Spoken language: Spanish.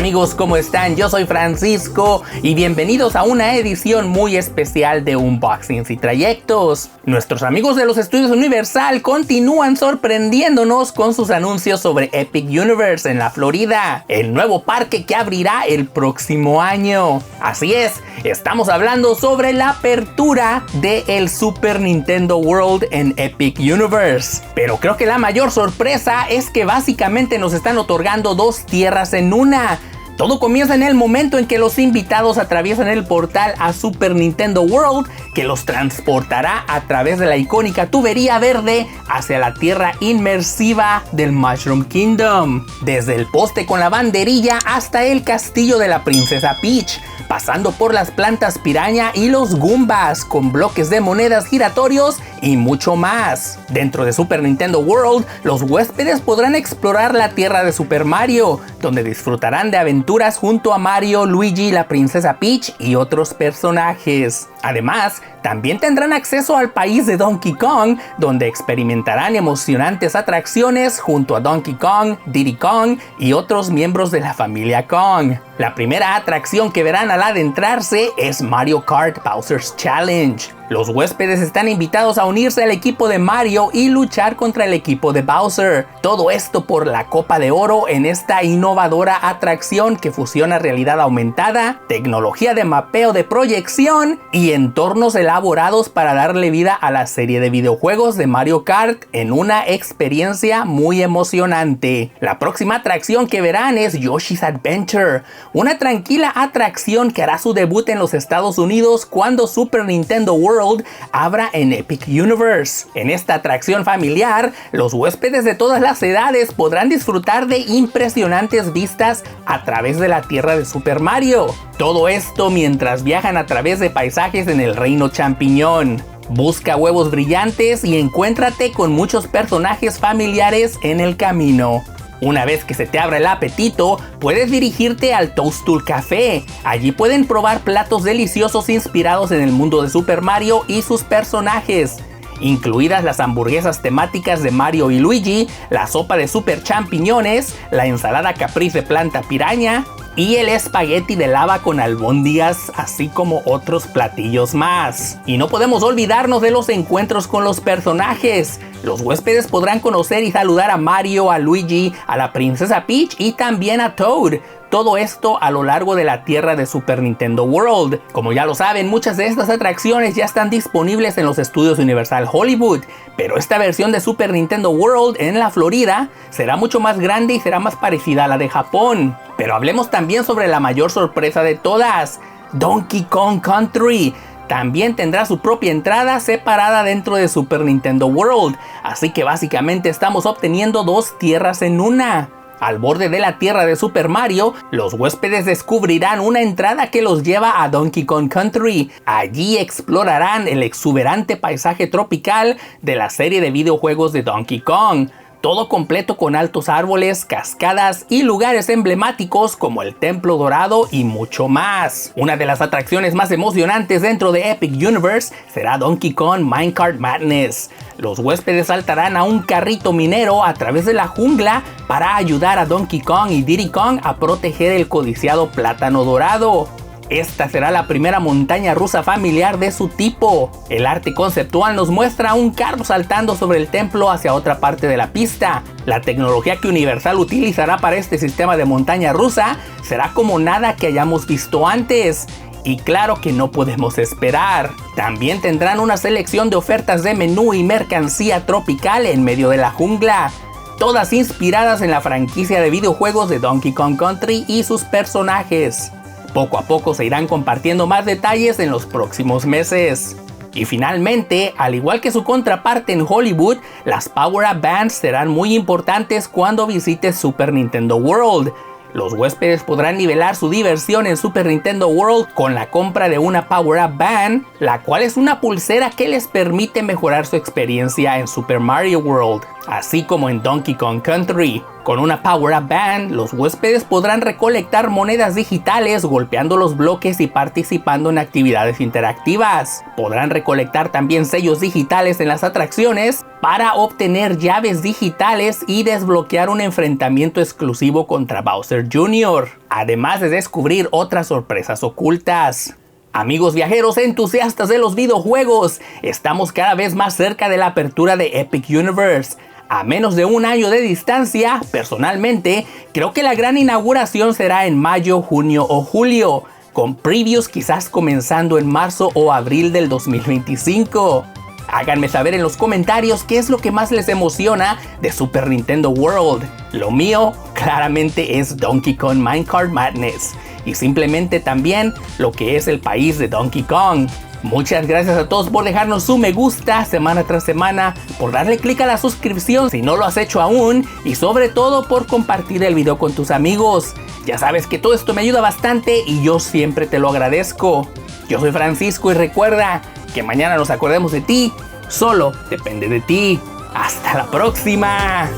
amigos, ¿cómo están? Yo soy Francisco y bienvenidos a una edición muy especial de Unboxings y Trayectos. Nuestros amigos de los estudios Universal continúan sorprendiéndonos con sus anuncios sobre Epic Universe en la Florida, el nuevo parque que abrirá el próximo año. Así es, estamos hablando sobre la apertura del Super Nintendo World en Epic Universe. Pero creo que la mayor sorpresa es que básicamente nos están otorgando dos tierras en una. Todo comienza en el momento en que los invitados atraviesan el portal a Super Nintendo World, que los transportará a través de la icónica tubería verde hacia la tierra inmersiva del Mushroom Kingdom. Desde el poste con la banderilla hasta el castillo de la princesa Peach, pasando por las plantas piraña y los Goombas, con bloques de monedas giratorios y mucho más. Dentro de Super Nintendo World, los huéspedes podrán explorar la tierra de Super Mario, donde disfrutarán de aventuras junto a Mario, Luigi, la princesa Peach y otros personajes. Además, también tendrán acceso al país de Donkey Kong, donde experimentarán emocionantes atracciones junto a Donkey Kong, Diddy Kong y otros miembros de la familia Kong. La primera atracción que verán al adentrarse es Mario Kart Bowser's Challenge. Los huéspedes están invitados a unirse al equipo de Mario y luchar contra el equipo de Bowser. Todo esto por la Copa de Oro en esta innovadora atracción que fusiona realidad aumentada, tecnología de mapeo de proyección y entornos elaborados para darle vida a la serie de videojuegos de Mario Kart en una experiencia muy emocionante. La próxima atracción que verán es Yoshi's Adventure, una tranquila atracción que hará su debut en los Estados Unidos cuando Super Nintendo World abra en Epic Universe. En esta atracción familiar, los huéspedes de todas las edades podrán disfrutar de impresionantes vistas a través de la tierra de Super Mario. Todo esto mientras viajan a través de paisajes en el Reino Champiñón. Busca huevos brillantes y encuéntrate con muchos personajes familiares en el camino. Una vez que se te abra el apetito, puedes dirigirte al Toadstool Café. Allí pueden probar platos deliciosos inspirados en el mundo de Super Mario y sus personajes, incluidas las hamburguesas temáticas de Mario y Luigi, la sopa de super champiñones, la ensalada caprice planta piraña y el espagueti de lava con albóndigas, así como otros platillos más. Y no podemos olvidarnos de los encuentros con los personajes. Los huéspedes podrán conocer y saludar a Mario, a Luigi, a la princesa Peach y también a Toad. Todo esto a lo largo de la tierra de Super Nintendo World. Como ya lo saben, muchas de estas atracciones ya están disponibles en los estudios Universal Hollywood, pero esta versión de Super Nintendo World en la Florida será mucho más grande y será más parecida a la de Japón. Pero hablemos también sobre la mayor sorpresa de todas, Donkey Kong Country. También tendrá su propia entrada separada dentro de Super Nintendo World, así que básicamente estamos obteniendo dos tierras en una. Al borde de la tierra de Super Mario, los huéspedes descubrirán una entrada que los lleva a Donkey Kong Country. Allí explorarán el exuberante paisaje tropical de la serie de videojuegos de Donkey Kong. Todo completo con altos árboles, cascadas y lugares emblemáticos como el Templo Dorado y mucho más. Una de las atracciones más emocionantes dentro de Epic Universe será Donkey Kong Minecart Madness. Los huéspedes saltarán a un carrito minero a través de la jungla para ayudar a Donkey Kong y Diddy Kong a proteger el codiciado plátano dorado. Esta será la primera montaña rusa familiar de su tipo. El arte conceptual nos muestra un carro saltando sobre el templo hacia otra parte de la pista. La tecnología que Universal utilizará para este sistema de montaña rusa será como nada que hayamos visto antes. Y claro que no podemos esperar. También tendrán una selección de ofertas de menú y mercancía tropical en medio de la jungla, todas inspiradas en la franquicia de videojuegos de Donkey Kong Country y sus personajes. Poco a poco se irán compartiendo más detalles en los próximos meses. Y finalmente, al igual que su contraparte en Hollywood, las Power Up Bands serán muy importantes cuando visites Super Nintendo World. Los huéspedes podrán nivelar su diversión en Super Nintendo World con la compra de una Power Up Band, la cual es una pulsera que les permite mejorar su experiencia en Super Mario World, así como en Donkey Kong Country. Con una Power Up Band, los huéspedes podrán recolectar monedas digitales golpeando los bloques y participando en actividades interactivas. Podrán recolectar también sellos digitales en las atracciones para obtener llaves digitales y desbloquear un enfrentamiento exclusivo contra Bowser Jr., además de descubrir otras sorpresas ocultas. Amigos viajeros entusiastas de los videojuegos, estamos cada vez más cerca de la apertura de Epic Universe. A menos de un año de distancia, personalmente, creo que la gran inauguración será en mayo, junio o julio, con previews quizás comenzando en marzo o abril del 2025. Háganme saber en los comentarios qué es lo que más les emociona de Super Nintendo World. Lo mío, claramente, es Donkey Kong Minecart Madness, y simplemente también lo que es el país de Donkey Kong. Muchas gracias a todos por dejarnos su me gusta semana tras semana, por darle clic a la suscripción si no lo has hecho aún, y sobre todo por compartir el video con tus amigos. Ya sabes que todo esto me ayuda bastante y yo siempre te lo agradezco. Yo soy Francisco y recuerda que mañana nos acordemos de ti, solo depende de ti. ¡Hasta la próxima!